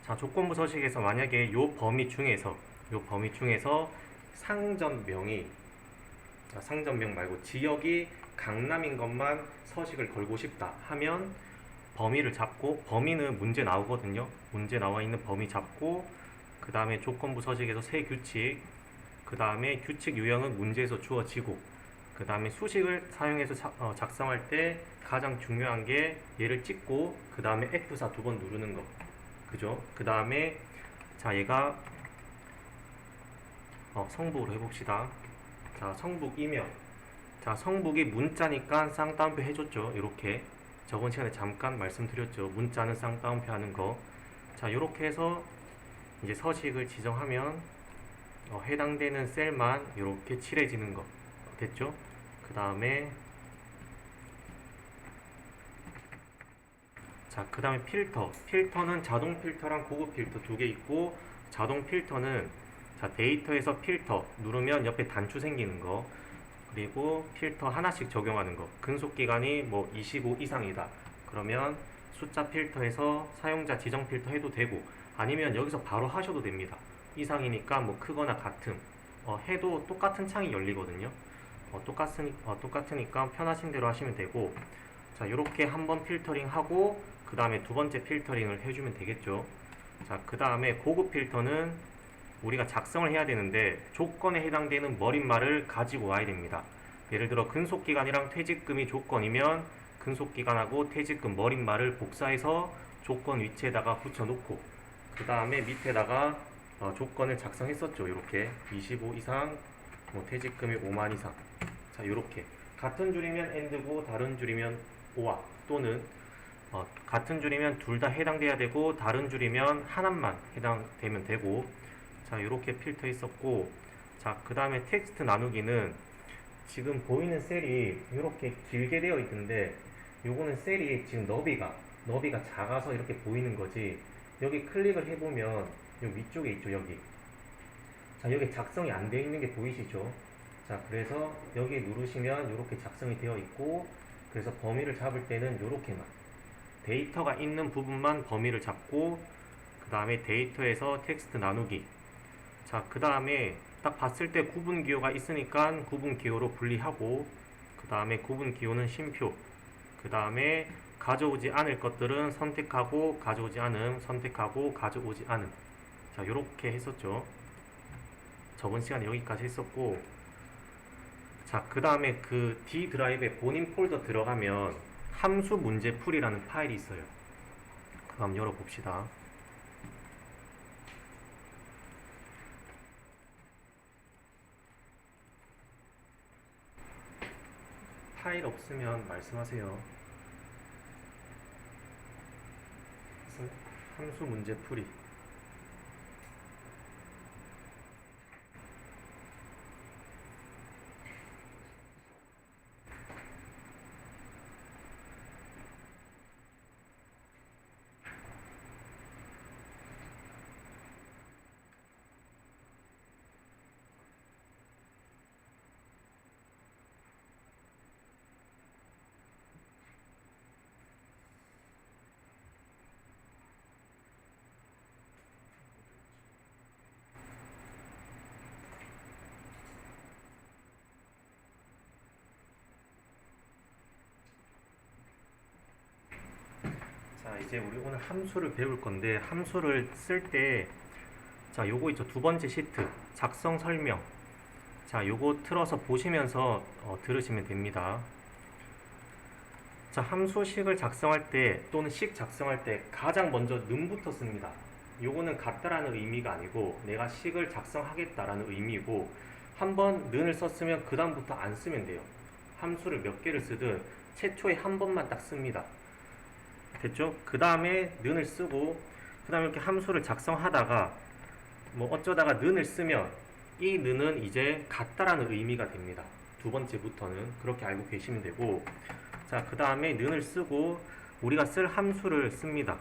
자, 조건부 서식에서 만약에 요 범위 중에서 상점명이, 상점명 말고 지역이 강남인 것만 서식을 걸고 싶다 하면 범위를 잡고, 범위는 문제 나오거든요. 문제 나와 있는 범위 잡고, 그 다음에 조건부 서식에서 세 규칙, 그 다음에 규칙 유형은 문제에서 주어지고, 그 다음에 수식을 사용해서 작성할 때 가장 중요한 게 얘를 찍고 그 다음에 F4 두 번 누르는 거, 그죠? 그 다음에 자, 얘가 성북으로 해봅시다. 자, 성북이면, 자, 성북이 문자니까 쌍따옴표 해줬죠. 이렇게 저번 시간에 잠깐 말씀드렸죠. 문자는 쌍따옴표 하는 거. 자, 이렇게 해서 이제 서식을 지정하면 해당되는 셀만 이렇게 칠해지는 거 됐죠? 그 다음에 자, 그 다음에 필터는 자동 필터랑 고급 필터 두 개 있고, 자동 필터는 자, 데이터에서 필터 누르면 옆에 단추 생기는 거, 그리고 필터 하나씩 적용하는 거. 근속기간이 뭐 25 이상이다 그러면 숫자 필터에서 사용자 지정 필터 해도 되고, 아니면 여기서 바로 하셔도 됩니다. 이상이니까 뭐 크거나 같음 해도 똑같은 창이 열리거든요. 똑같으니까 편하신 대로 하시면 되고, 자, 이렇게 한번 필터링 하고 그 다음에 두 번째 필터링을 해주면 되겠죠. 자, 그 다음에 고급 필터는 우리가 작성을 해야 되는데 조건에 해당되는 머릿말을 가지고 와야 됩니다. 예를 들어 근속기간이랑 퇴직금이 조건이면 근속기간하고 퇴직금 머릿말을 복사해서 조건 위치에다가 붙여놓고, 그 다음에 밑에다가 조건을 작성했었죠. 이렇게 25 이상, 뭐 퇴직금이 5만 이상. 자, 이렇게 같은 줄이면 AND고 다른 줄이면 OR, 또는 같은 줄이면 둘 다 해당돼야 되고 다른 줄이면 하나만 해당되면 되고. 자, 이렇게 필터 있었고, 자, 그 다음에 텍스트 나누기는 지금 보이는 셀이 이렇게 길게 되어 있던데, 요거는 셀이 지금 너비가 작아서 이렇게 보이는 거지. 여기 클릭을 해보면 요 위쪽에 있죠. 여기, 자, 여기 작성이 안 되어 있는 게 보이시죠? 자, 그래서 여기 누르시면 이렇게 작성이 되어 있고, 그래서 범위를 잡을 때는 이렇게만 데이터가 있는 부분만 범위를 잡고, 그 다음에 데이터에서 텍스트 나누기. 자, 그 다음에 딱 봤을 때 구분 기호가 있으니까 구분 기호로 분리하고, 그 다음에 구분 기호는 쉼표, 그 다음에 가져오지 않을 것들은 선택하고 가져오지 않음, 선택하고 가져오지 않음. 자, 요렇게 했었죠. 저번 시간에 여기까지 했었고, 자, 그 다음에 그 D 드라이브에 본인 폴더 들어가면 함수 문제 풀이라는 파일이 있어요. 그거 한번 열어봅시다. 파일 없으면 말씀하세요. 함수 문제 풀이. 자, 이제 우리 오늘 함수를 배울 건데, 함수를 쓸 때, 자, 요거 있죠. 두 번째 시트, 작성 설명. 자, 요거 틀어서 보시면서 들으시면 됩니다. 자, 함수식을 작성할 때 또는 식 작성할 때 가장 먼저 는부터 씁니다. 요거는 같다라는 의미가 아니고 내가 식을 작성하겠다라는 의미고, 한번 는을 썼으면 그 다음부터 안 쓰면 돼요. 함수를 몇 개를 쓰든 최초에 한 번만 딱 씁니다. 됐죠? 그 다음에 는을 쓰고, 그 다음에 이렇게 함수를 작성하다가 뭐 어쩌다가 는을 쓰면 이 는은 이제 같다라는 의미가 됩니다. 두 번째부터는 그렇게 알고 계시면 되고, 자, 그 다음에 는을 쓰고 우리가 쓸 함수를 씁니다.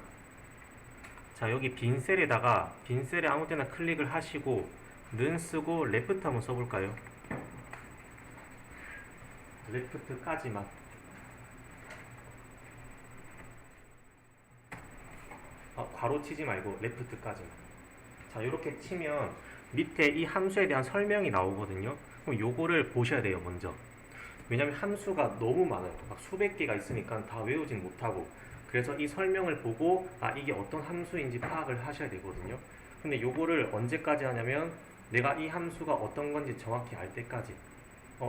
자, 여기 빈 셀에다가 빈 셀에 아무 때나 클릭을 하시고 는 쓰고 레프트 한번 써볼까요? 레프트까지만. 괄호 치지 말고 레프트까지만. 자, 이렇게 치면 밑에 이 함수에 대한 설명이 나오거든요. 그럼 요거를 보셔야 돼요, 먼저. 왜냐면 함수가 너무 많아요. 막 수백 개가 있으니까 다 외우진 못하고. 그래서 이 설명을 보고 이게 어떤 함수인지 파악을 하셔야 되거든요. 근데 요거를 언제까지 하냐면 내가 이 함수가 어떤 건지 정확히 알 때까지.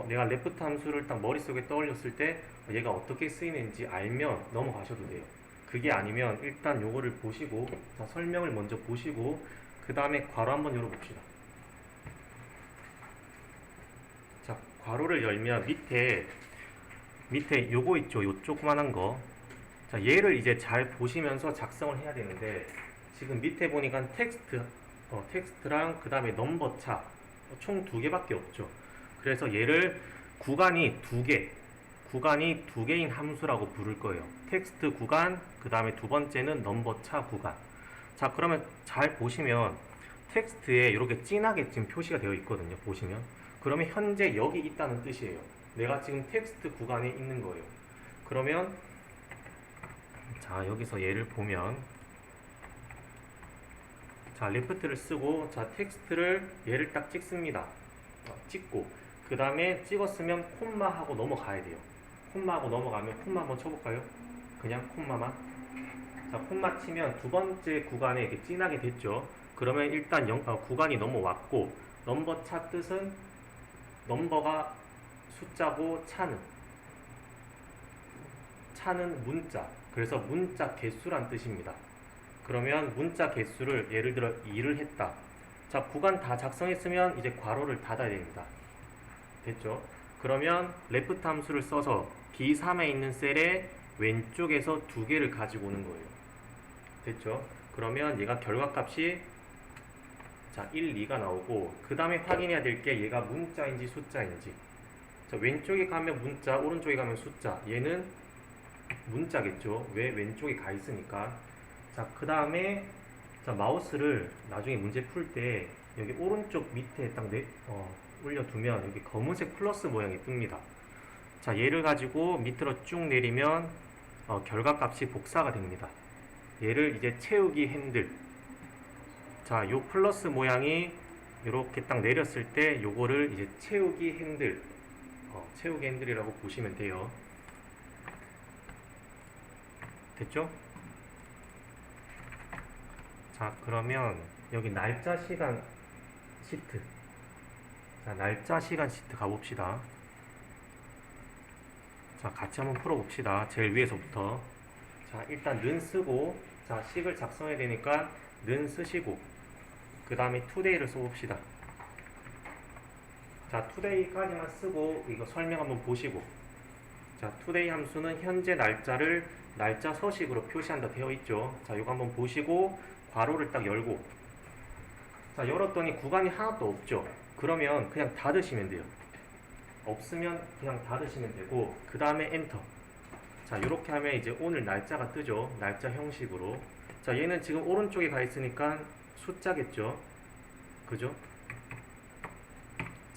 내가 레프트 함수를 딱 머릿속에 떠올렸을 때 얘가 어떻게 쓰이는지 알면 넘어가셔도 돼요. 그게 아니면 일단 요거를 보시고, 자, 설명을 먼저 보시고 그 다음에 괄호 한번 열어봅시다. 자, 괄호를 열면 밑에 요거 있죠? 요 조그만한 거. 자, 얘를 이제 잘 보시면서 작성을 해야 되는데 지금 밑에 보니까 텍스트랑 그 다음에 넘버차 총 두 개밖에 없죠. 그래서 얘를 구간이 두 개인 함수라고 부를 거예요. 텍스트 구간, 그 다음에 두 번째는 넘버차 구간. 자, 그러면 잘 보시면 텍스트에 이렇게 진하게 지금 표시가 되어 있거든요. 보시면. 그러면 현재 여기 있다는 뜻이에요. 내가 지금 텍스트 구간에 있는 거예요. 그러면 자, 여기서 얘를 보면 자, 레프트를 쓰고 자, 텍스트를 얘를 딱 찍습니다. 찍고 그 다음에 찍었으면 콤마하고 넘어가야 돼요. 콤마하고 넘어가면 콤마 한번 쳐볼까요? 그냥 콤마만. 자, 콤마 치면 두 번째 구간에 이렇게 진하게 됐죠. 그러면 일단 구간이 넘어왔고, 넘버차 뜻은 넘버가 숫자고 차는 문자. 그래서 문자 개수란 뜻입니다. 그러면 문자 개수를 예를 들어 2를 했다. 자, 구간 다 작성했으면 이제 괄호를 닫아야 됩니다. 됐죠? 그러면 레프트 함수를 써서 B3에 있는 셀의 왼쪽에서 두 개를 가지고 오는 거예요. 됐죠? 그러면 얘가 결과값이 자, 1, 2가 나오고 그 다음에 확인해야 될 게 얘가 문자인지 숫자인지. 자, 왼쪽에 가면 문자, 오른쪽에 가면 숫자. 얘는 문자겠죠? 왜 왼쪽에 가 있으니까. 자, 그 다음에 자, 마우스를 나중에 문제 풀 때 여기 오른쪽 밑에 딱 올려두면 여기 검은색 플러스 모양이 뜹니다. 자, 얘를 가지고 밑으로 쭉 내리면 결과값이 복사가 됩니다. 얘를 이제 채우기 핸들. 자, 요 플러스 모양이 이렇게 딱 내렸을 때 요거를 이제 채우기 핸들이라고 보시면 돼요. 됐죠? 자, 그러면 여기 날짜 시간 시트. 자, 날짜 시간 시트 가봅시다. 자, 같이 한번 풀어봅시다. 제일 위에서부터. 자, 일단 는 쓰고, 자, 식을 작성해야 되니까 는 쓰시고, 그 다음에 today를 써봅시다. 자, today까지만 쓰고 이거 설명 한번 보시고. 자, today 함수는 현재 날짜를 날짜 서식으로 표시한다 되어 있죠. 자, 이거 한번 보시고 괄호를 딱 열고. 자, 열었더니 구간이 하나도 없죠. 그러면 그냥 닫으시면 돼요. 없으면 그냥 닫으시면 되고, 그 다음에 엔터. 자, 이렇게 하면 이제 오늘 날짜가 뜨죠. 날짜 형식으로. 자, 얘는 지금 오른쪽에 가 있으니까 숫자겠죠. 그죠?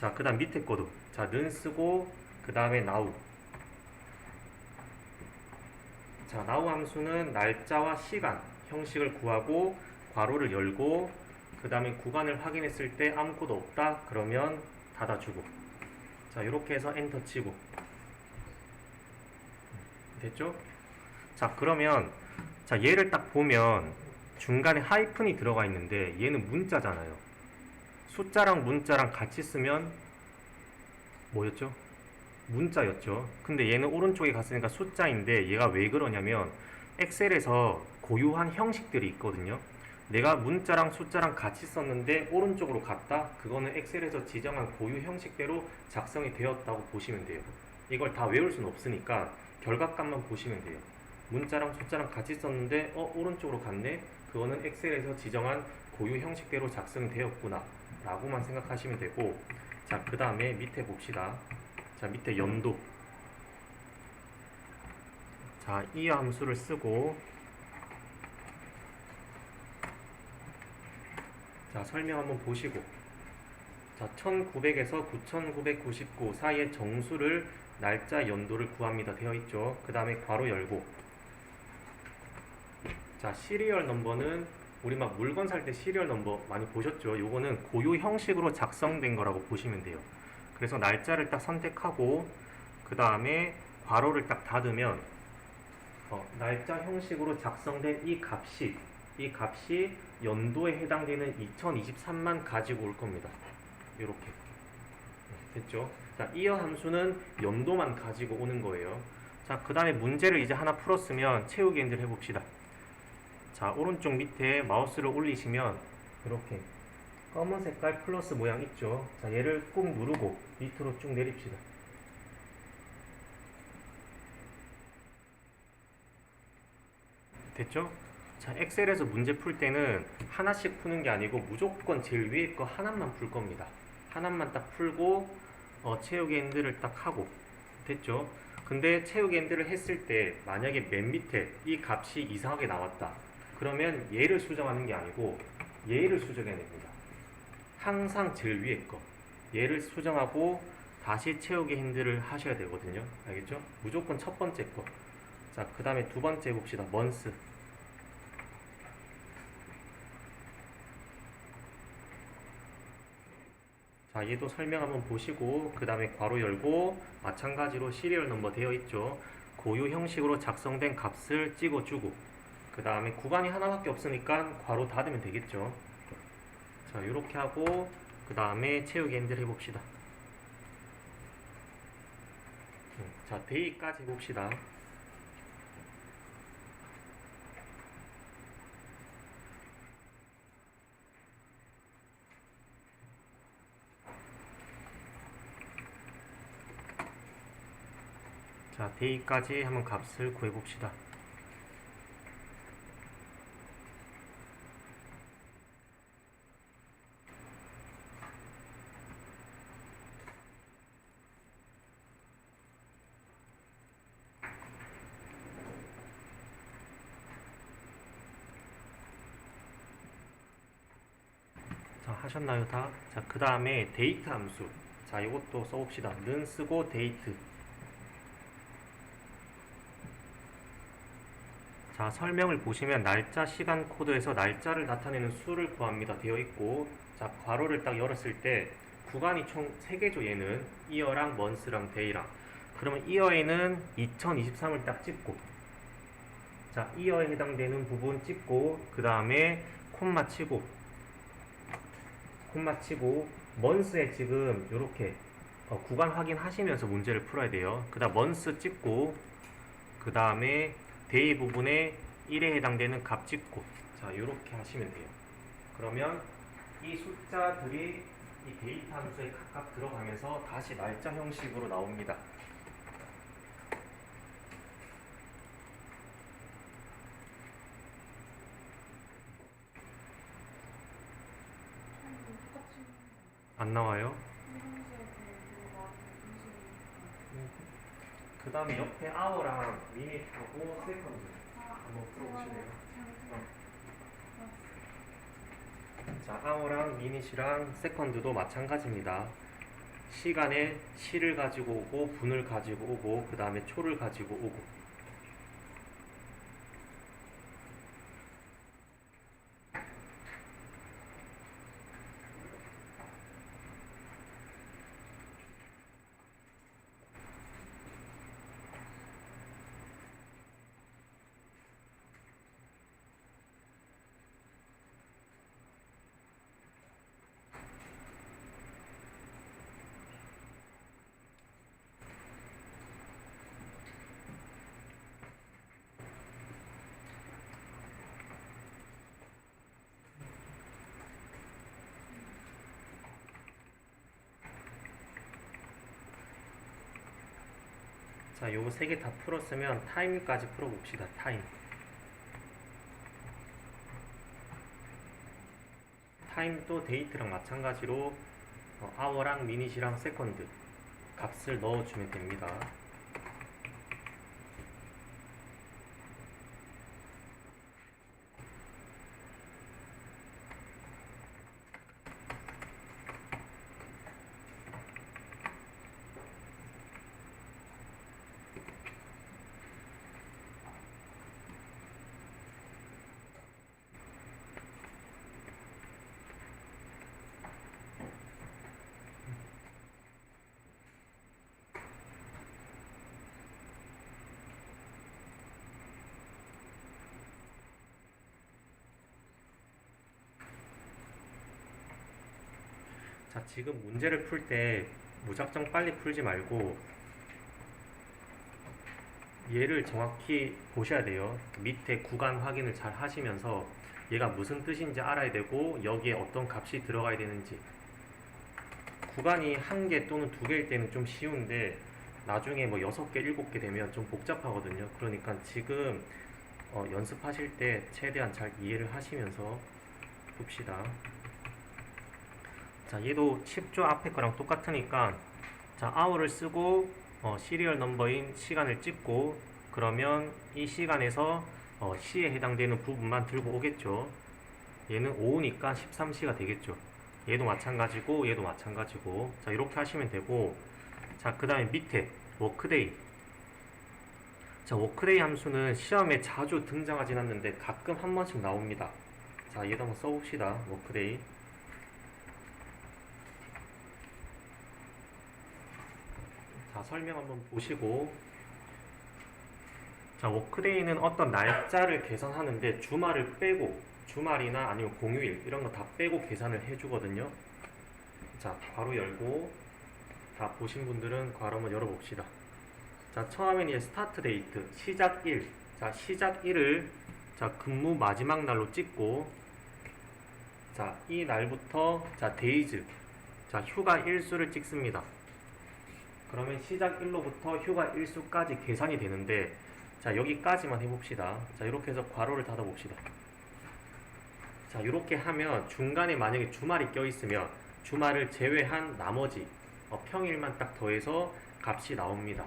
자, 그 다음 밑에 거도. 자, 는 쓰고, 그 다음에 now. 자, now 함수는 날짜와 시간 형식을 구하고, 괄호를 열고, 그 다음에 구간을 확인했을 때 아무것도 없다. 그러면 닫아주고. 자, 이렇게 해서 엔터 치고. 됐죠? 자, 그러면 자, 얘를 딱 보면 중간에 하이픈이 들어가 있는데 얘는 문자잖아요. 숫자랑 문자랑 같이 쓰면 뭐였죠? 문자였죠. 근데 얘는 오른쪽에 갔으니까 숫자인데 얘가 왜 그러냐면 엑셀에서 고유한 형식들이 있거든요. 내가 문자랑 숫자랑 같이 썼는데 오른쪽으로 갔다? 그거는 엑셀에서 지정한 고유 형식대로 작성이 되었다고 보시면 돼요. 이걸 다 외울 수는 없으니까 결과값만 보시면 돼요. 문자랑 숫자랑 같이 썼는데 오른쪽으로 갔네? 그거는 엑셀에서 지정한 고유 형식대로 작성이 되었구나 라고만 생각하시면 되고. 자, 그 다음에 밑에 봅시다. 자, 밑에 연도. 자, 이 함수를 쓰고 자, 설명 한번 보시고. 자, 1900에서 9999 사이의 정수를 날짜 연도를 구합니다 되어 있죠. 그 다음에 괄호 열고. 자, 자, 시리얼 넘버는 우리 막 물건 살 때 시리얼 넘버 많이 보셨죠? 요거는 고유 형식으로 작성된 거라고 보시면 돼요. 그래서 날짜를 딱 선택하고 그 다음에 괄호를 딱 닫으면 날짜 형식으로 작성된 이 값이 연도에 해당되는 2023만 가지고 올 겁니다. 이렇게 됐죠? 자, 이어 함수는 연도만 가지고 오는 거예요. 자, 그 다음에 문제를 이제 하나 풀었으면 채우기 엔드를 해봅시다. 자, 오른쪽 밑에 마우스를 올리시면 이렇게 검은 색깔 플러스 모양 있죠? 자, 얘를 꾹 누르고 밑으로 쭉 내립시다. 됐죠? 자, 엑셀에서 문제 풀 때는 하나씩 푸는 게 아니고 무조건 제일 위에 거 하나만 풀 겁니다. 하나만 딱 풀고 채우기 엔드를 딱 하고 됐죠? 근데 채우기 엔드를 했을 때 만약에 맨 밑에 이 값이 이상하게 나왔다. 그러면 얘를 수정하는 게 아니고 얘를 수정해야 됩니다. 항상 제일 위에 거 얘를 수정하고 다시 채우기 핸들을 하셔야 되거든요. 알겠죠? 무조건 첫 번째 거. 자, 그 다음에 두 번째 봅시다. 먼스. 자, 얘도 설명 한번 보시고 그 다음에 괄호 열고 마찬가지로 시리얼 넘버 되어 있죠. 고유 형식으로 작성된 값을 찍어주고 그 다음에 구간이 하나밖에 없으니까 괄호 닫으면 되겠죠. 자, 이렇게 하고 그 다음에 채우기 핸들 해봅시다. 자, 데이까지 해봅시다. 자, 데이까지 한번 값을 구해봅시다. 자, 하셨나요 다? 자, 그 다음에 데이트 함수. 자, 이것도 써봅시다. 는 쓰고 데이트. 자, 설명을 보시면 날짜, 시간 코드에서 날짜를 나타내는 수를 구합니다. 되어 있고, 자, 괄호를 딱 열었을 때 구간이 총 3개죠. 얘는 이어랑 먼스랑 데이랑. 그러면 이어에는 2023을 딱 찍고, 자, 이어에 해당되는 부분 찍고, 그 다음에 콤마 치고, 먼스에 지금 이렇게 구간 확인하시면서 문제를 풀어야 돼요. 그 다음 먼스 찍고, 그 다음에 데이 부분에 1에 해당되는 값 찍고, 자, 이렇게 하시면 돼요. 그러면 이 숫자들이 이 데이터 함수에 각각 들어가면서 다시 날짜 형식으로 나옵니다. 안 나와요? 그 다음에 옆에 아워랑 미닛하고 세컨드 한번 풀어보실래요? 자, 아워랑 미닛이랑 세컨드도 마찬가지입니다. 시간에 시를 가지고 오고 분을 가지고 오고 그 다음에 초를 가지고 오고. 자, 요거 3개 다 풀었으면 타임까지 풀어봅시다. 타임도 데이트랑 마찬가지로 아워랑 미닛이랑 세컨드 값을 넣어주면 됩니다. 자, 지금 문제를 풀 때 무작정 빨리 풀지 말고 얘를 정확히 보셔야 돼요. 밑에 구간 확인을 잘 하시면서 얘가 무슨 뜻인지 알아야 되고 여기에 어떤 값이 들어가야 되는지. 구간이 한 개 또는 두 개일 때는 좀 쉬운데 나중에 뭐 6개, 7개 되면 좀 복잡하거든요. 그러니까 지금 연습하실 때 최대한 잘 이해를 하시면서 봅시다. 자, 얘도 쉽죠? 앞에 거랑 똑같으니까 자, hour를 쓰고 시리얼 넘버인 시간을 찍고 그러면 이 시간에서 C에 해당되는 부분만 들고 오겠죠. 얘는 오후니까 13시가 되겠죠. 얘도 마찬가지고 얘도 마찬가지고 자, 이렇게 하시면 되고 자, 그 다음에 밑에 워크데이. 자, 워크데이 함수는 시험에 자주 등장하진 않는데 가끔 한 번씩 나옵니다. 자, 얘도 한번 써봅시다. 워크데이. 자, 설명 한번 보시고 자, 워크데이는 어떤 날짜를 계산하는데 주말을 빼고 주말이나 아니면 공휴일 이런 거 다 빼고 계산을 해주거든요. 자, 괄호 열고 다 보신 분들은 괄호 한번 열어봅시다. 자, 처음에는 이제 스타트 데이트 시작일. 자, 시작일을 자, 근무 마지막 날로 찍고 자, 이 날부터 자, 데이즈 자, 휴가 일수를 찍습니다. 그러면 시작일로부터 휴가 일수까지 계산이 되는데 자, 여기까지만 해봅시다. 자, 이렇게 해서 괄호를 닫아봅시다. 자, 이렇게 하면 중간에 만약에 주말이 껴있으면 주말을 제외한 나머지 평일만 딱 더해서 값이 나옵니다.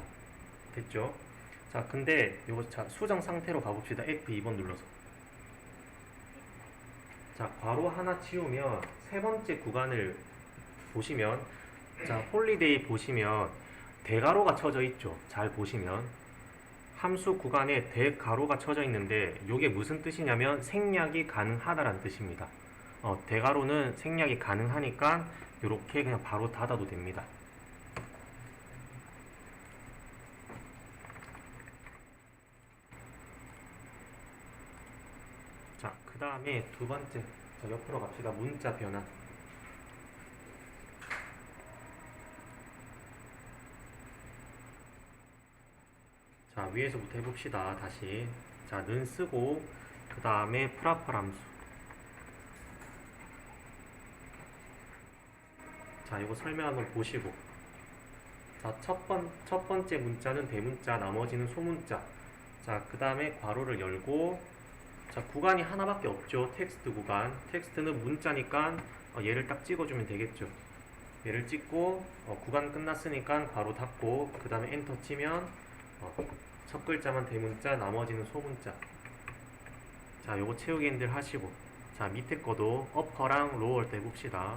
됐죠? 자, 근데 요거 자, 수정 상태로 가봅시다. F2번 눌러서. 자, 괄호 하나 치우면 세 번째 구간을 보시면 자, 홀리데이 보시면 대괄호가 쳐져 있죠. 잘 보시면 함수 구간에 대괄호가 쳐져 있는데 이게 무슨 뜻이냐면 생략이 가능하다라는 뜻입니다. 대괄호는 생략이 가능하니까 이렇게 그냥 바로 닫아도 됩니다. 자, 그 다음에 두 번째 자, 옆으로 갑시다. 문자 변환. 자, 위에서부터 해봅시다. 다시 자, 는 쓰고 그 다음에 프라펄 함수. 자, 이거 설명 한번 보시고 자, 첫 번째 문자는 대문자, 나머지는 소문자. 자, 그 다음에 괄호를 열고 자, 구간이 하나밖에 없죠. 텍스트 구간. 텍스트는 문자니까 얘를 딱 찍어주면 되겠죠. 얘를 찍고 구간 끝났으니까 괄호 닫고 그 다음에 엔터 치면 첫 글자만 대문자, 나머지는 소문자. 자, 요거 채우기들 하시고 자, 밑에 거도 어퍼랑 로어를 해봅시다.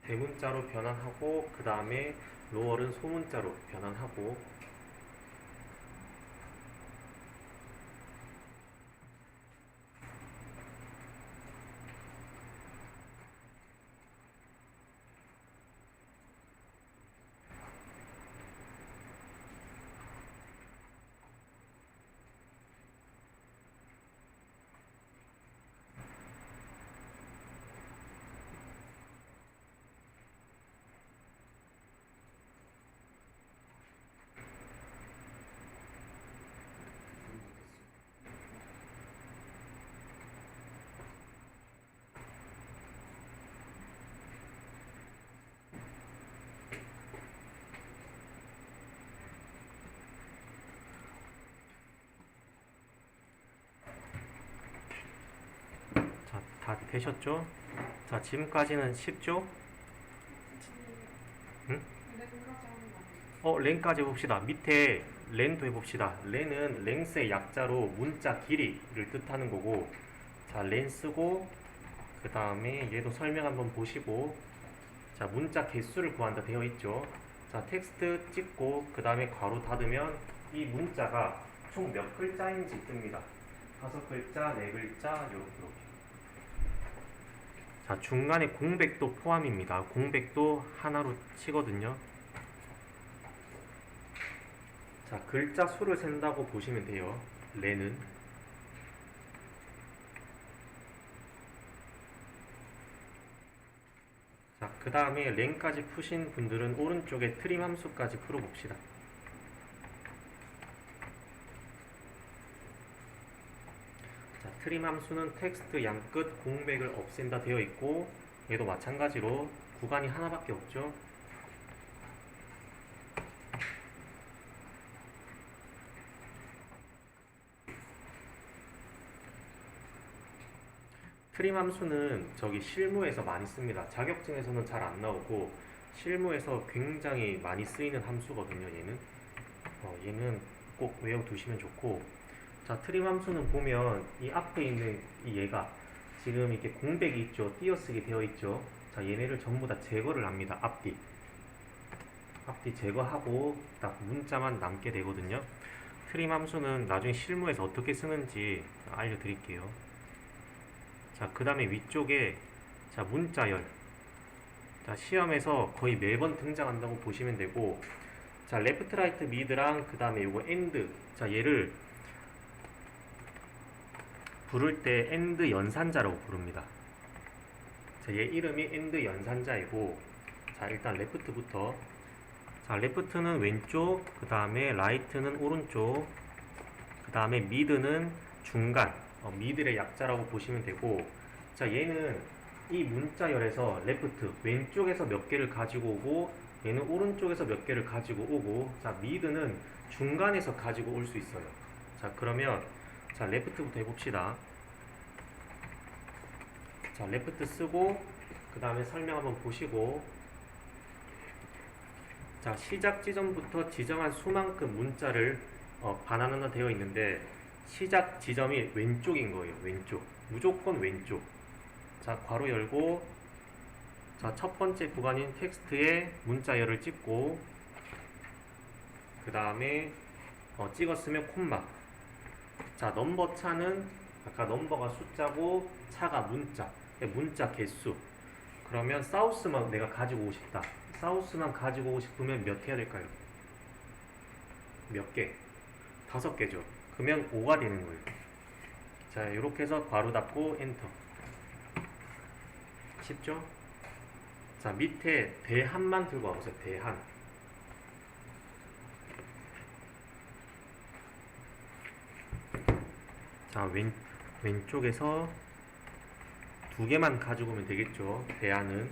대문자로 변환하고 그 다음에 로어는 소문자로 변환하고 자, 다 되셨죠? 자, 지금까지는 쉽죠? 응? 렌까지 해봅시다. 밑에 렌도 해봅시다. 렌은 랭스의 약자로 문자 길이를 뜻하는 거고 자, 렌 쓰고 그 다음에 얘도 설명 한번 보시고 자, 문자 개수를 구한다 되어 있죠. 자, 텍스트 찍고 그 다음에 괄호 닫으면 이 문자가 총 몇 글자인지 뜹니다. 5글자, 4글자 요렇게. 자, 중간에 공백도 포함입니다. 공백도 하나로 치거든요. 자, 글자 수를 센다고 보시면 돼요. 렌은 그 다음에 랭까지 푸신 분들은 오른쪽에 트림 함수까지 풀어봅시다. 자, 트림 함수는 텍스트 양끝 공백을 없앤다 되어 있고, 얘도 마찬가지로 구간이 하나밖에 없죠. 트림 함수는 저기 실무에서 많이 씁니다. 자격증에서는 잘 안 나오고 실무에서 굉장히 많이 쓰이는 함수거든요. 얘는 꼭 외워두시면 좋고, 자, 트림 함수는 보면 이 앞에 있는 이 얘가 지금 이렇게 공백이 있죠. 띄어쓰기 되어 있죠. 자, 얘네를 전부 다 제거를 합니다. 앞뒤 제거하고 딱 문자만 남게 되거든요. 트림 함수는 나중에 실무에서 어떻게 쓰는지 알려드릴게요. 자, 그 다음에 위쪽에 자, 문자열. 자, 시험에서 거의 매번 등장한다고 보시면 되고, 자, 레프트 라이트 미드랑 그 다음에 요거 엔드. 자, 얘를 부를 때 엔드 연산자라고 부릅니다. 자, 얘 이름이 엔드 연산자이고, 자, 일단 레프트부터. 자, 레프트는 왼쪽, 그 다음에 라이트는 오른쪽, 그 다음에 미드는 중간, 미들의 약자라고 보시면 되고, 자, 얘는 이 문자열에서 레프트 왼쪽에서 몇 개를 가지고 오고, 얘는 오른쪽에서 몇 개를 가지고 오고, 자, 미드는 중간에서 가지고 올 수 있어요. 자, 그러면 자, 레프트부터 해봅시다. 자, 레프트 쓰고 그 다음에 설명 한번 보시고, 자, 시작 지점부터 지정한 수만큼 문자를 반환하나 되어 있는데, 시작 지점이 왼쪽인 거예요. 왼쪽. 무조건 왼쪽. 자, 괄호 열고, 자, 첫 번째 구간인 텍스트에 문자열을 찍고, 그 다음에 찍었으면 콤마. 자, 넘버 차는 아까 넘버가 숫자고 차가 문자 개수. 그러면 사우스만 내가 가지고 오고 싶다. 사우스만 가지고 오고 싶으면 몇 해야 될까요? 몇 개? 5개죠. 그러면 5가 되는 거예요. 자, 이렇게 해서 괄호 닫고 엔터. 쉽죠? 자, 밑에 대한만 들고 와보세요. 대한. 자, 왼쪽에서 2개만 가지고 오면 되겠죠. 대안은.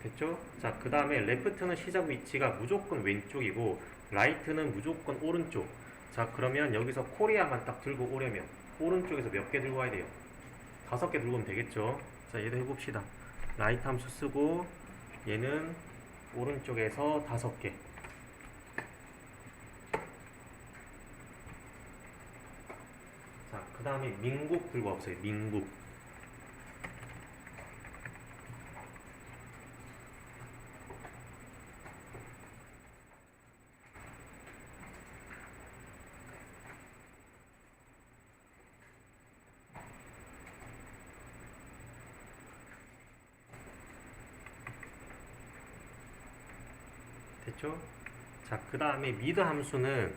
됐죠? 자, 그 다음에 레프트는 시작 위치가 무조건 왼쪽이고, 라이트는 무조건 오른쪽. 자, 그러면 여기서 코리아만 딱 들고 오려면 오른쪽에서 몇 개 들고 와야 돼요? 5개 들고 오면 되겠죠? 자, 얘도 해봅시다. 라이트 함수 쓰고, 얘는 오른쪽에서 5개. 자, 그 다음에 민국 들고 와보세요. 민국. 됐죠? 자, 그 다음에 미드 함수는,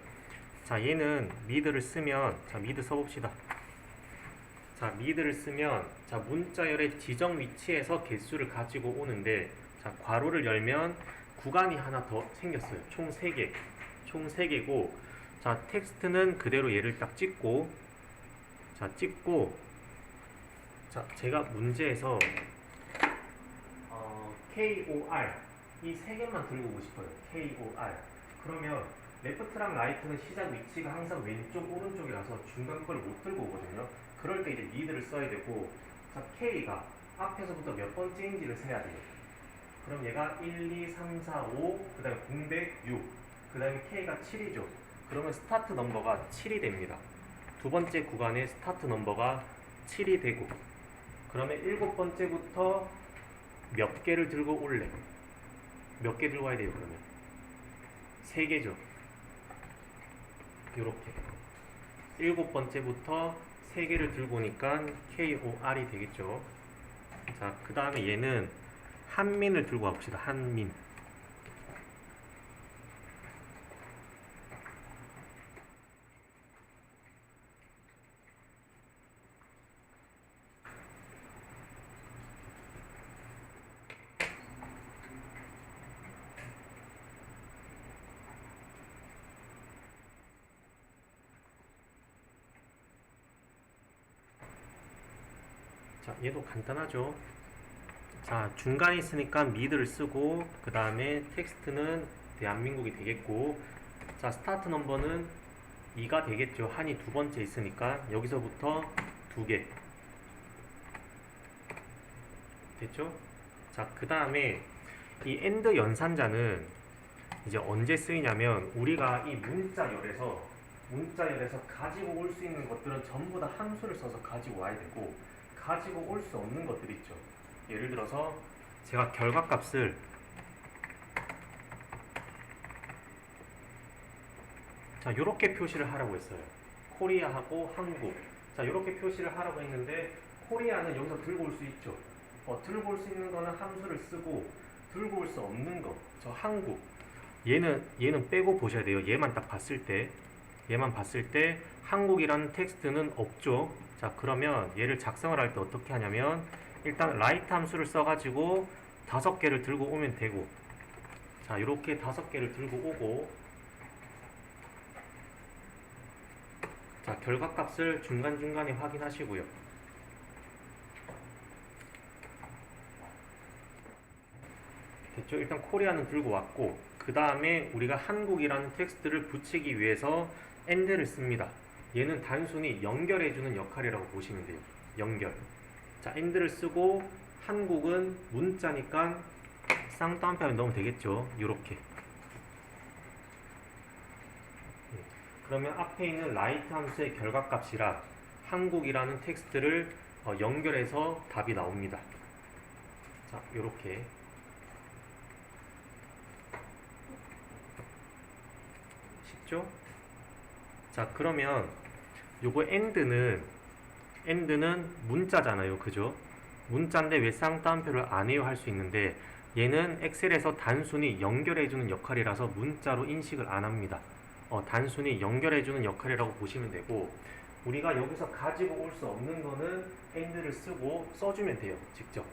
자, 얘는 미드를 쓰면, 자, 미드 써봅시다. 자, 미드를 쓰면, 자, 문자열의 지정 위치에서 개수를 가지고 오는데, 자, 괄호를 열면 구간이 하나 더 생겼어요. 총 3개. 총 3개고, 자, 텍스트는 그대로 얘를 딱 찍고, 자, 자, 제가 문제에서 KOR 이 3개만 들고 오고 싶어요. KOR. 그러면 레프트랑 라이트는 시작 위치가 항상 왼쪽, 오른쪽이라서 중간 걸 못 들고 오거든요. 그럴 때 이제 미드를 써야 되고, 자, K가 앞에서부터 몇 번째인지를 세야 돼요. 그럼 얘가 1, 2, 3, 4, 5, 그 다음에 공백 6, 그 다음에 K가 7이죠. 그러면 스타트 넘버가 7이 됩니다. 두 번째 구간의 스타트 넘버가 7이 되고, 그러면 7번째부터 몇 개를 들고 올래? 몇 개 들고 와야 돼요, 그러면? 3개죠. 요렇게. 7번째부터 3개를 들고 오니까 KOR이 되겠죠. 자, 그 다음에 얘는 한민을 들고 와봅시다. 한민. 자, 얘도 간단하죠. 자, 중간에 있으니까 미드를 쓰고 그 다음에 텍스트는 대한민국이 되겠고, 자, 스타트 넘버는 2가 되겠죠. 한이 두 번째 있으니까 여기서부터 두 개 됐죠? 자, 그 다음에 이 엔드 연산자는 이제 언제 쓰이냐면, 우리가 이 문자열에서 가지고 올 수 있는 것들은 전부 다 함수를 써서 가지고 와야 되고, 가지고 올 수 없는 것들 있죠. 예를 들어서 제가 결과값을 자, 이렇게 표시를 하라고 했어요. 코리아하고 한국. 자, 이렇게 표시를 하라고 했는데, 코리아는 여기서 들고 올 수 있죠. 들고 올 수 있는 거는 함수를 쓰고, 들고 올 수 없는 거, 저 한국. 얘는 빼고 보셔야 돼요. 얘만 봤을 때 한국이라는 텍스트는 없죠. 자, 그러면 얘를 작성을 할 때 어떻게 하냐면, 일단 라이트 함수를 써가지고 5개를 들고 오면 되고, 자, 이렇게 5개를 들고 오고, 자, 결과값을 중간중간에 확인하시고요. 됐죠? 일단 코리아는 들고 왔고, 그 다음에 우리가 한국이라는 텍스트를 붙이기 위해서 AND를 씁니다. 얘는 단순히 연결해주는 역할이라고 보시면 돼요. 연결. 자, AND를 쓰고, 한국은 문자니까 쌍따옴표에 넣으면 되겠죠. 요렇게. 그러면 앞에 있는 라이트 함수의 결과값이라 한국이라는 텍스트를 연결해서 답이 나옵니다. 자, 요렇게. 쉽죠? 자, 그러면 요거 AND는 문자잖아요. 그죠? 문자인데 왜 쌍따옴표를 안 해요? 할 수 있는데, 얘는 엑셀에서 단순히 연결해주는 역할이라서 문자로 인식을 안 합니다. 단순히 연결해주는 역할이라고 보시면 되고, 우리가 여기서 가지고 올 수 없는 거는 AND를 쓰고 써주면 돼요. 직접.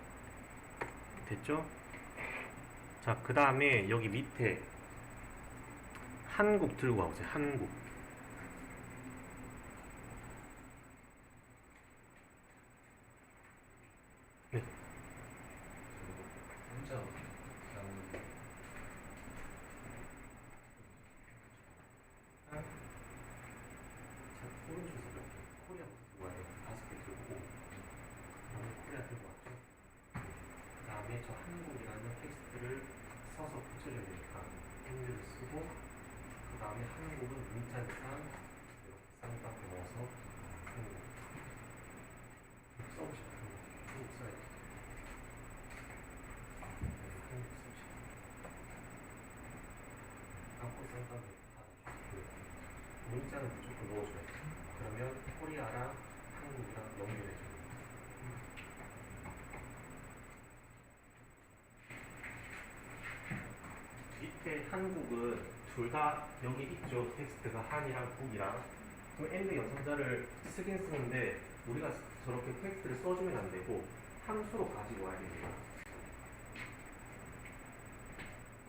됐죠? 자, 그 다음에 여기 밑에 한국 들고 와보세요. 한국. 네. 문자 자, 오른쪽에서 이렇게 코리아부터 들고 와야 돼요. 5개 들고 오고, 그다음에 코리아 들고 왔죠. 그 다음에 저 한국이라는 텍스트를 써서 붙여줘야 되니까 AND를 쓰고, 그 다음에 한국은 문자니까 이렇게 쌍따옴표 넣어서 한국. 써고 싶어요. 한국 써야 돼요. 한국 씁시다. 한국 쌍따옴표 닫아주고, 문자는 무조건 넣어줘야 돼요. 그러면 코리아랑 한국이랑 연결해줘요. 밑에 한국은 둘 다 여기 있죠. 텍스트가 한이랑 국이랑. 그럼 AND 연산자를 쓰긴 쓰는데, 우리가 저렇게 텍스트를 써주면 안 되고 함수로 가지고 와야 됩니다.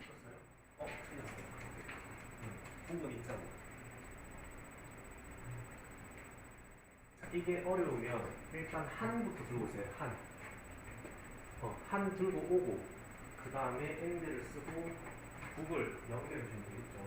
썼어요? 틀렸어요. 국은 있잖아. 자, 이게 어려우면 일단 한부터 들고 오세요. 한 들고 오고, 그 다음에 AND를 쓰고 국을 연결해 주면 되겠죠.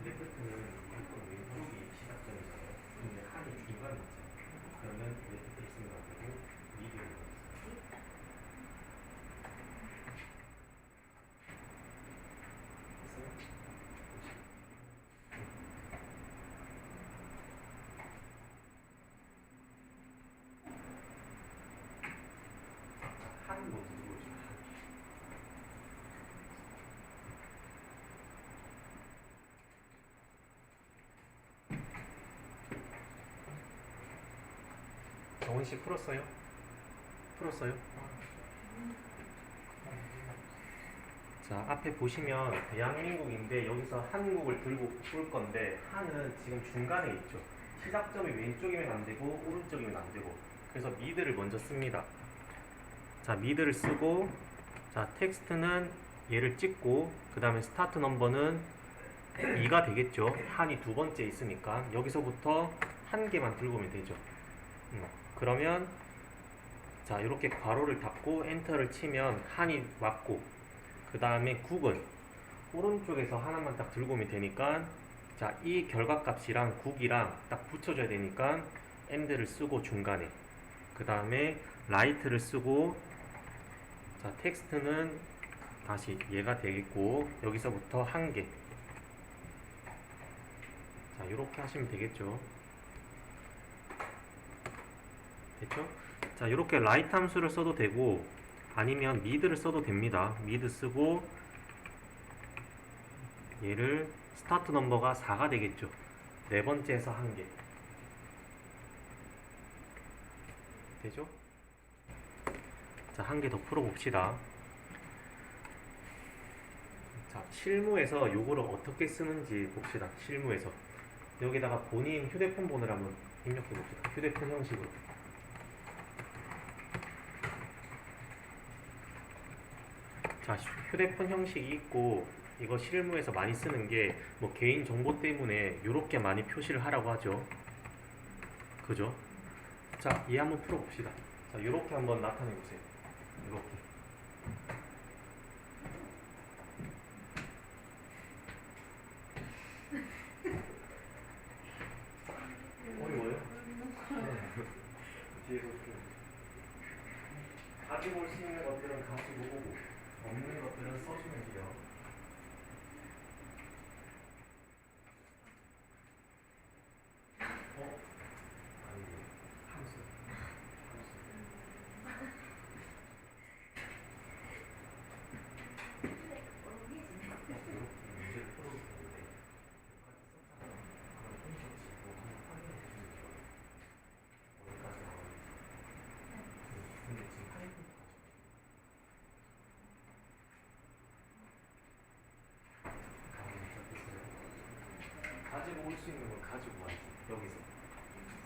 레프트는 무조건 왼쪽이 시작점이잖아요. 근데 한이 중간에 있잖아요. 그러면 레프트 있으면 안 되고 미디어로 있어요. 됐어요? 한 먼저 들어오죠. 정원 씨 풀었어요? 풀었어요? 자, 앞에 보시면 대한민국인데 여기서 한국을 들고 풀 건데 한은 지금 중간에 있죠. 시작점이 왼쪽이면 안 되고 오른쪽이면 안 되고 그래서 미드를 먼저 씁니다. 자, 미드를 쓰고 자, 텍스트는 얘를 찍고 그 다음에 스타트 넘버는 2가 되겠죠. 한이 두 번째 있으니까 여기서부터 한 개만 들고 오면 되죠. 그러면 자, 이렇게 괄호를 닫고 엔터를 치면 한이 맞고 그 다음에 국은 오른쪽에서 하나만 딱 들고 오면 되니까 자, 이 결과값이랑 국이랑 딱 붙여줘야 되니까 AND를 쓰고 중간에 그 다음에 라이트를 쓰고 자, 텍스트는 다시 얘가 되겠고 여기서부터 한 개. 자, 이렇게 하시면 되겠죠. 됐죠? 자, 이렇게 라이트 함수를 써도 되고 아니면 미드를 써도 됩니다. 미드 쓰고 얘를 스타트 넘버가 4가 되겠죠. 네 번째에서 한 개. 되죠? 자, 한 개 더 풀어봅시다. 자, 실무에서 요거를 어떻게 쓰는지 봅시다. 실무에서. 여기다가 본인 휴대폰 번호를 한번 입력해 봅시다. 휴대폰 형식으로. 자, 휴대폰 형식이 있고 이거 실무에서 많이 쓰는 게 뭐 개인 정보 때문에 이렇게 많이 표시를 하라고 하죠. 그죠? 자, 얘 한번 풀어봅시다. 자, 이렇게 한번 나타내 보세요. 이렇게. 어려워요? 뒤에서 가지고 올 수 있는 것들은 가지고 오고 없는 것들은 써주면 돼요. 아니, 함수. 문제를 풀어볼 텐데 여기까지 썼잖아요. 그럼 혼자 지고 한번 확인해 주시면 돼요. 어디까지 나오는지. 근데 지금 하이픈트 가지고 올 수 있는 건 가지고 와야지. 여기서.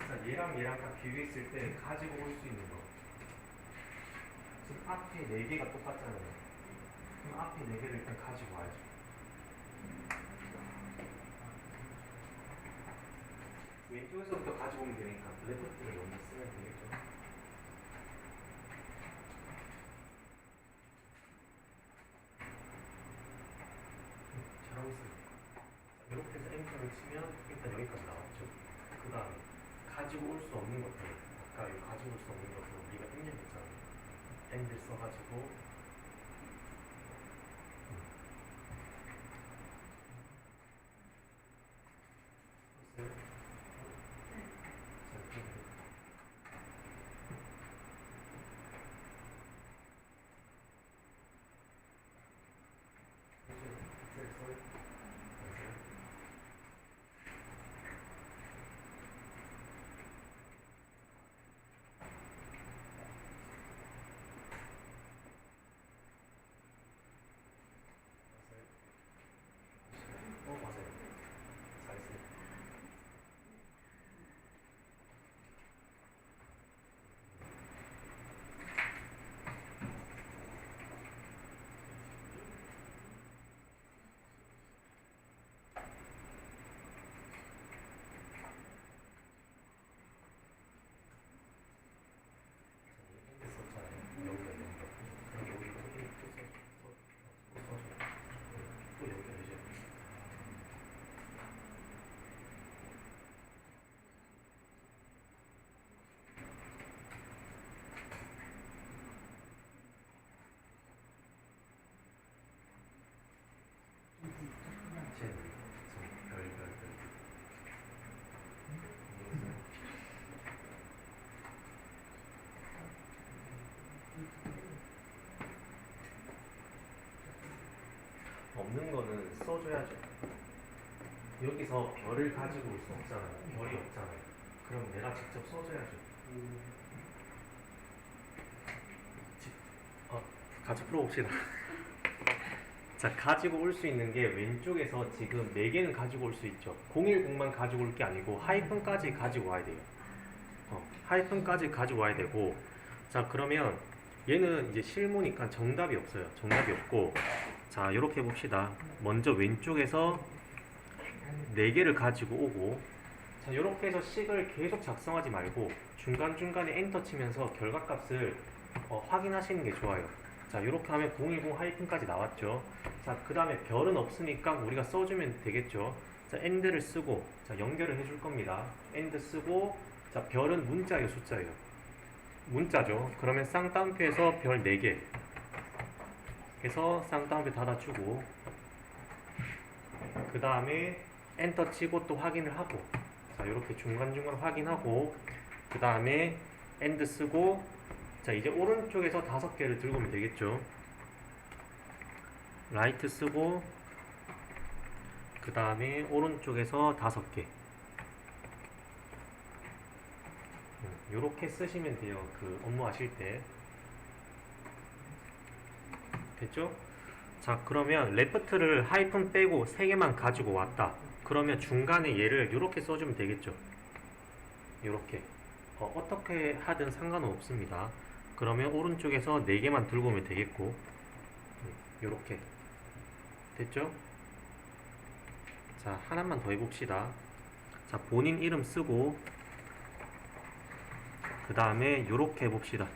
자, 얘랑 딱 비교했을 때 가지고 올 수 있는 거. 지금 앞에 4개가 똑같잖아요. 그럼 앞에 4개를 일단 가지고 와야죠. 왼쪽에서부터 가지고 오면 되니까 레프트를 먼저 쓰면 되겠죠. 잘하고 있어요. 이렇게 해서 엔터를 치면 일단 여기까지 나왔죠. 그 다음에 가지고 올 수 없는 것들, 아까 이 가지고 올 수 없는 것들은 우리가 입력했잖아요. 엔드 써가지고 했어요. 맞아요. 잘했어요. 엔드 썼잖아요. 여기다 연결. 그럼 여기다 또 써줘요. 또 연결해줘요. 없는 거는 써줘야죠. 여기서 별을 가지고 올 수 없잖아요. 별이 없잖아요. 그럼 내가 직접 써줘야죠. 같이 풀어봅시다. 자, 가지고 올 수 있는 게 왼쪽에서 지금 4개는 가지고 올 수 있죠. 010만 가지고 올 게 아니고 하이픈까지 가지고 와야 돼요. 하이픈까지 가지고 와야 되고, 자, 그러면 얘는 이제 실무니까 정답이 없어요. 정답이 없고, 자, 이렇게 봅시다. 먼저 왼쪽에서 4개를 가지고 오고, 자, 이렇게 해서 식을 계속 작성하지 말고 중간중간에 엔터 치면서 결과값을 확인하시는 게 좋아요. 자, 이렇게 하면 010 하이픈까지 나왔죠. 자, 그 다음에 별은 없으니까 우리가 써주면 되겠죠. 자, AND를 쓰고, 자, 연결을 해줄 겁니다. AND 쓰고, 자, 별은 문자예요, 숫자예요? 문자죠. 그러면 쌍따옴표에서 별 4개 해서 쌍따옴표 닫아주고, 그 다음에 엔터 치고 또 확인을 하고, 자, 이렇게 중간중간 확인하고, 그 다음에 AND 쓰고, 자, 이제 오른쪽에서 5개를 들고 오면 되겠죠. 라이트 쓰고, 그 다음에 오른쪽에서 5개. 요렇게 쓰시면 돼요. 그 업무 하실 때. 됐죠? 자, 그러면 레프트를 하이픈 빼고 3개만 가지고 왔다. 그러면 중간에 얘를 요렇게 써주면 되겠죠. 요렇게. 어떻게 하든 상관은 없습니다. 그러면 오른쪽에서 4개만 들고 오면 되겠고, 요렇게. 됐죠? 자, 하나만 더 해봅시다. 자, 본인 이름 쓰고, 그 다음에 요렇게 해봅시다.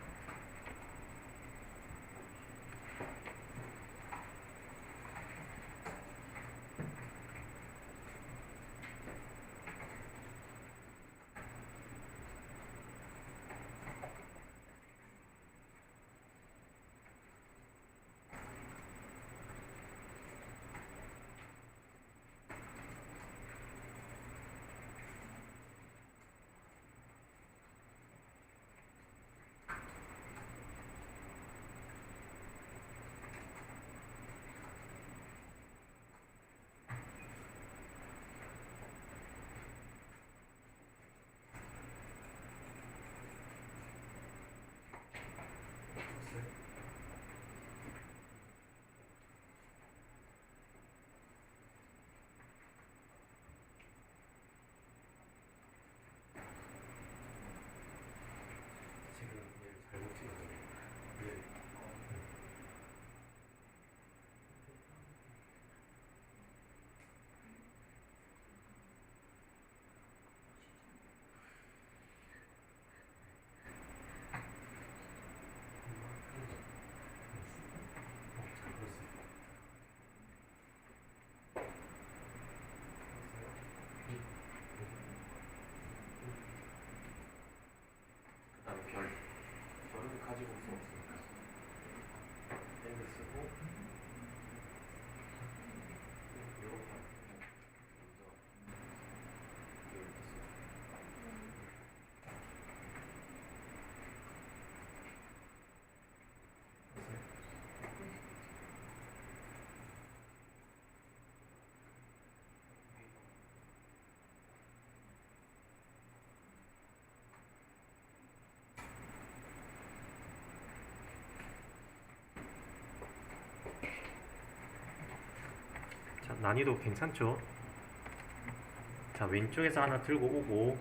자, 난이도 괜찮죠? 자, 왼쪽에서 하나 들고 오고,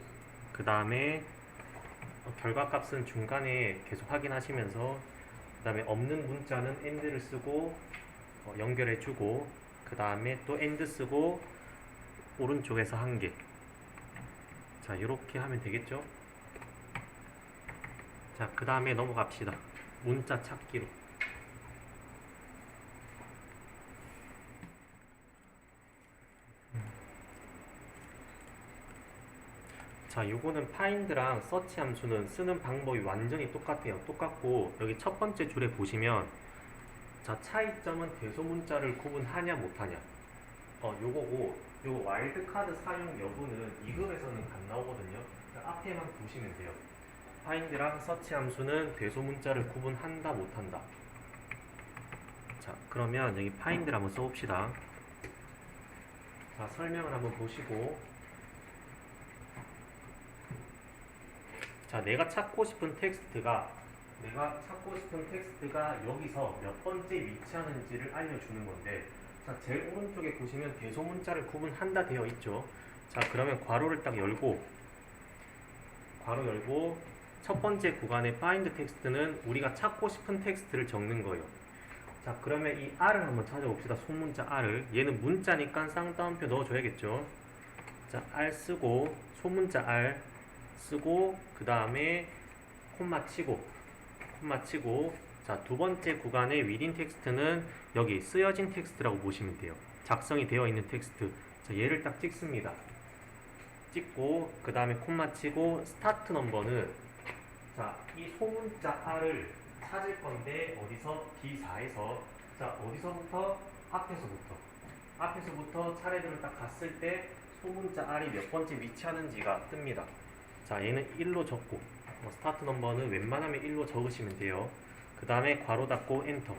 그 다음에 결과값은 중간에 계속 확인하시면서, 그 다음에 없는 문자는 AND를 쓰고 연결해주고, 그 다음에 또 AND 쓰고 오른쪽에서 1개. 자, 이렇게 하면 되겠죠? 자, 그 다음에 넘어갑시다. 문자 찾기로. 자, 요거는 파인드랑 서치 함수는 쓰는 방법이 완전히 똑같아요. 똑같고, 여기 첫 번째 줄에 보시면, 자, 차이점은 대소문자를 구분하냐 못하냐. 요거고, 요거 와일드카드 사용 여부는 2급에서는 안 나오거든요. 앞에만 보시면 돼요. 파인드랑 서치 함수는 대소문자를 구분한다 못한다. 자, 그러면 여기 파인드를 한번 써봅시다. 자, 설명을 한번 보시고, 자, 내가 찾고 싶은 텍스트가 내가 찾고 싶은 텍스트가 여기서 몇 번째 위치하는지를 알려주는 건데, 자, 제일 오른쪽에 보시면 대소문자를 구분한다 되어 있죠. 자, 그러면 괄호를 딱 열고, 괄호 열고, 첫 번째 구간의 find 텍스트는 우리가 찾고 싶은 텍스트를 적는 거예요. 자, 그러면 이 R을 한번 찾아봅시다. 소문자 R을. 얘는 문자니까 쌍따옴표 넣어줘야겠죠. 자, R 쓰고, 소문자 R 쓰고, 그 다음에 콤마 치고, 자, 두 번째 구간의 within 텍스트는 여기 쓰여진 텍스트라고 보시면 돼요. 작성이 되어 있는 텍스트. 자, 얘를 딱 찍습니다. 찍고, 그 다음에 콤마 치고, 스타트 넘버는, 자, 이 소문자 R을 찾을 건데, 어디서? D4에서. 자, 어디서부터? 앞에서부터 차례대로 딱 갔을 때, 소문자 R이 몇 번째 위치하는지가 뜹니다. 자, 얘는 1로 적고, 스타트 넘버는 웬만하면 1로 적으시면 돼요. 그 다음에 괄호 닫고 엔터.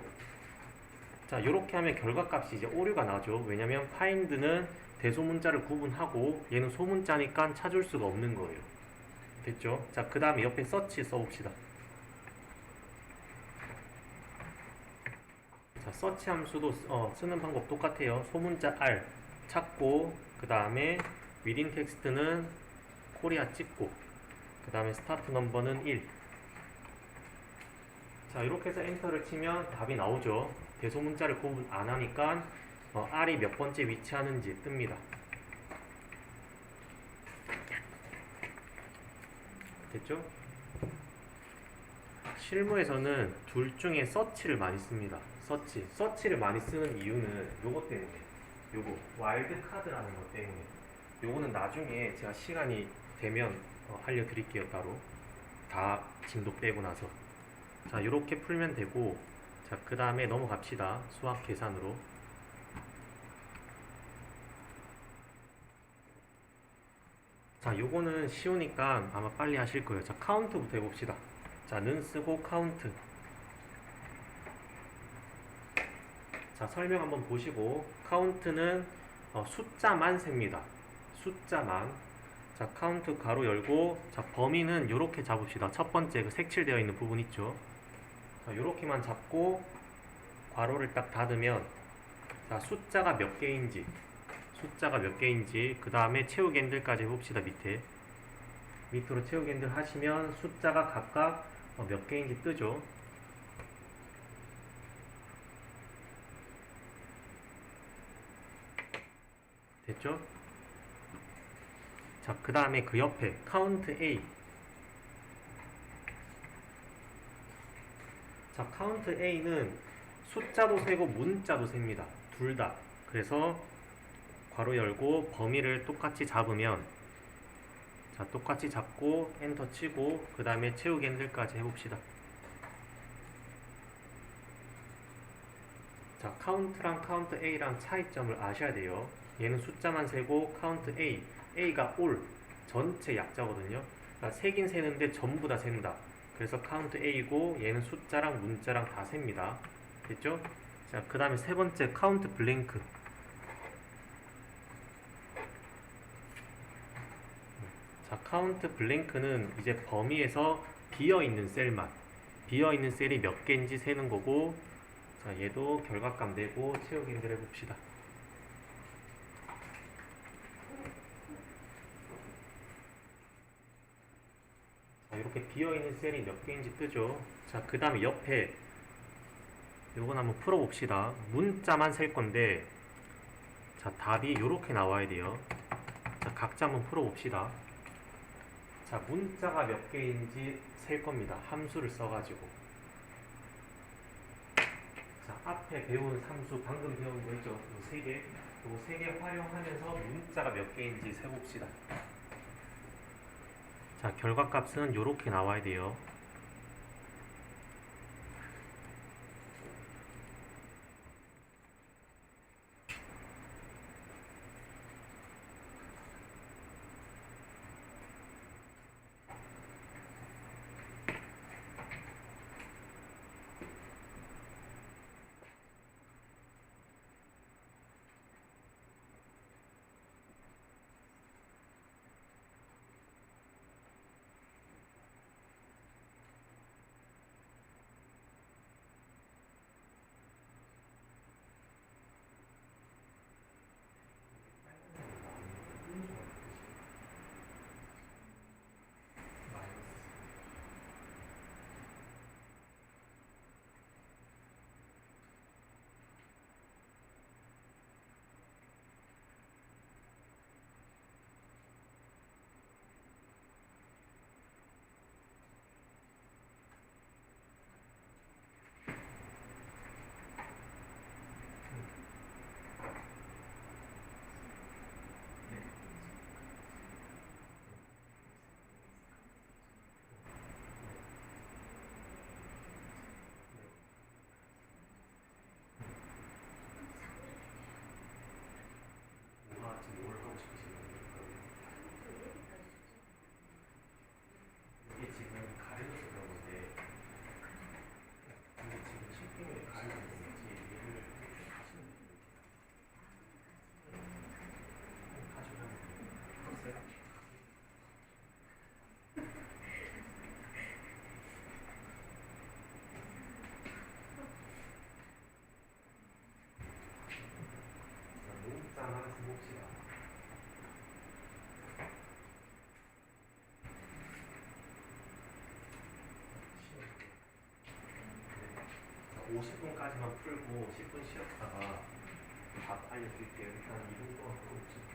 자, 이렇게 하면 결과값이 이제 오류가 나죠. 왜냐면 find는 대소문자를 구분하고 얘는 소문자니까 찾을 수가 없는 거예요. 됐죠? 자, 그 다음에 옆에 search 써봅시다. 자, search 함수도 쓰는 방법 똑같아요. 소문자 R 찾고, 그 다음에 within 텍스트는 코리아 찍고, 그 다음에 스타트 넘버는 1. 자, 이렇게 해서 엔터를 치면 답이 나오죠. 대소문자를 구분 안 하니까 R이 몇 번째 위치하는지 뜹니다. 됐죠? 실무에서는 둘 중에 서치를 많이 씁니다. 서치를 많이 쓰는 이유는 요것 때문에, 요거 와일드 카드라는 것 때문에. 요거는 나중에 제가 시간이 되면 알려드릴게요. 따로 다 진도 빼고 나서. 자, 요렇게 풀면 되고, 자, 그 다음에 넘어갑시다. 수학 계산으로. 자, 요거는 쉬우니까 아마 빨리 하실 거예요. 자, 카운트부터 해봅시다. 자, 는 쓰고 카운트. 자, 설명 한번 보시고, 카운트는 숫자만 셉니다. 숫자만. 자, 카운트 가로 열고, 자, 범위는 요렇게 잡읍시다. 첫 번째 그 색칠되어 있는 부분 있죠. 자, 요렇게만 잡고 괄호를 딱 닫으면, 자, 숫자가 몇 개인지, 그 다음에 채우기 핸들까지 해봅시다. 밑으로 채우기 핸들 하시면 숫자가 각각 몇 개인지 뜨죠. 됐죠? 자, 그 다음에 그 옆에 count A. 자, count A는 숫자도 세고 문자도 셉니다. 둘 다. 그래서 괄호 열고 범위를 똑같이 잡으면, 자, 똑같이 잡고 엔터 치고 그 다음에 채우기 핸들까지 해봅시다. 자, count랑 count A랑 차이점을 아셔야 돼요. 얘는 숫자만 세고 count A, A가 all, 전체 약자거든요. 그러니까 세긴 세는데 전부 다 센다. 그래서 count A고 얘는 숫자랑 문자랑 다 셉니다. 됐죠? 자, 그 다음에 세 번째 count blank. 자, count blank는 이제 범위에서 비어있는 셀만, 비어있는 셀이 몇 개인지 세는 거고, 자, 얘도 결과값 내고 채우기 핸들 해봅시다. 자, 이렇게 비어있는 셀이 몇 개인지 뜨죠. 자, 그 다음에 옆에 요건 한번 풀어봅시다. 문자만 셀 건데, 자, 답이 이렇게 나와야 돼요. 자, 각자 한번 풀어봅시다. 자, 문자가 몇 개인지 셀 겁니다. 함수를 써가지고. 자, 앞에 배운 함수, 방금 배운 거 있죠? 요 세 개. 요 세 개 활용하면서 문자가 몇 개인지 세봅시다. 자, 결과값은 이렇게 나와야 돼요. 50분까지만 풀고 10분 쉬었다가 답 알려드릴게요. 일단 2분 동안 풀어보세요.